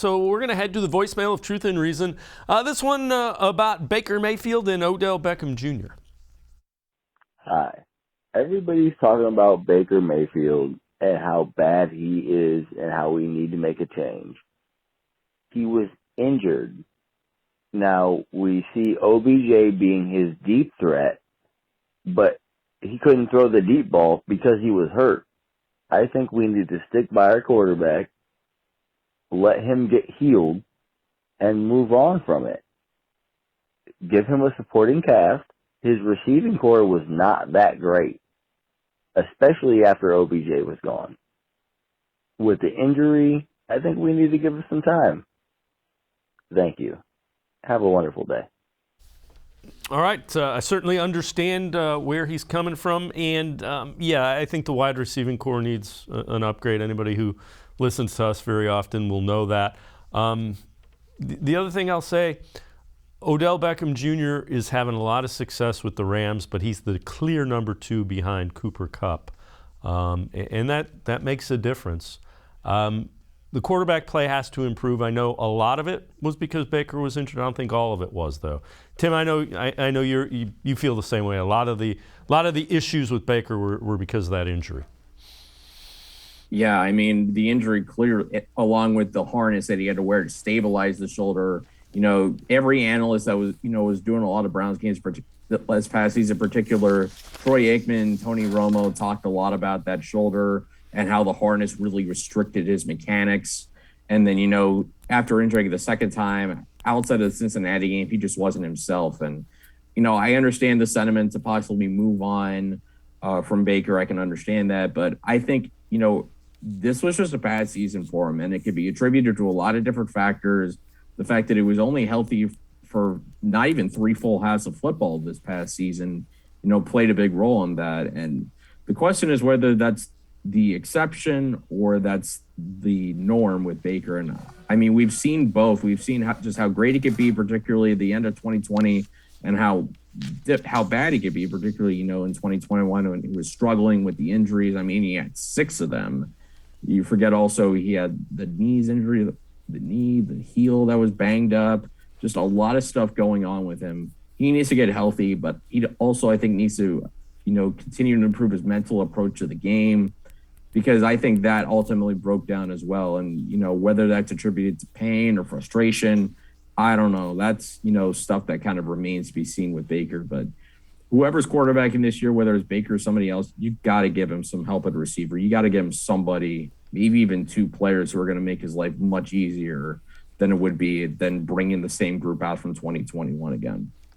So we're going to head to the voicemail of Truth and Reason. This one about Baker Mayfield and Odell Beckham Jr. Hi. Everybody's talking about Baker Mayfield and how bad he is and how we need to make a change. He was injured. Now, we see OBJ being his deep threat, but he couldn't throw the deep ball because he was hurt. I think we need to stick by our quarterback, let him get healed, and move on from it. Give him a supporting cast. His receiving core was not that great, especially after OBJ was gone. With the injury, I think we need to give him some time. Thank you. Have a wonderful day. All right. I certainly understand where he's coming from. And, I think the wide receiving core needs an upgrade. Anybody who listens to us very often will know that. The other thing I'll say, Odell Beckham Jr. is having a lot of success with the Rams, but he's the clear number 2 behind Cooper Kupp. And that makes a difference. The quarterback play has to improve. I know a lot of it was because Baker was injured. I don't think all of it was, though. Tim, I know you feel the same way. A lot of the issues with Baker were because of that injury. Yeah, I mean, the injury along with the harness that he had to wear to stabilize the shoulder. Every analyst that was doing a lot of Browns games this past season, in particular, Troy Aikman, Tony Romo talked a lot about that shoulder and how the harness really restricted his mechanics. And then, after injuring the second time, outside of the Cincinnati game, he just wasn't himself. And, I understand the sentiment to possibly move on from Baker. I can understand that. But I think, this was just a bad season for him. And it could be attributed to a lot of different factors. The fact that he was only healthy for not even 3 full halves of football this past season, played a big role in that. And the question is whether that's the exception or that's the norm with Baker. And I mean, we've seen both. We've seen how great he could be, particularly at the end of 2020, and how bad he could be, particularly, in 2021 when he was struggling with the injuries. I mean, he had 6 of them. You forget also he had the knees injury, the heel that was banged up, just a lot of stuff going on with him. He needs to get healthy, but he also, I think, needs to, continue to improve his mental approach to the game, because I think that ultimately broke down as well. And, whether that's attributed to pain or frustration, I don't know. That's, stuff that kind of remains to be seen with Baker. But whoever's quarterbacking this year, whether it's Baker or somebody else, you got to give him some help at receiver. You got to give him somebody, maybe even 2 players who are going to make his life much easier than it would be than bringing the same group out from 2021 again.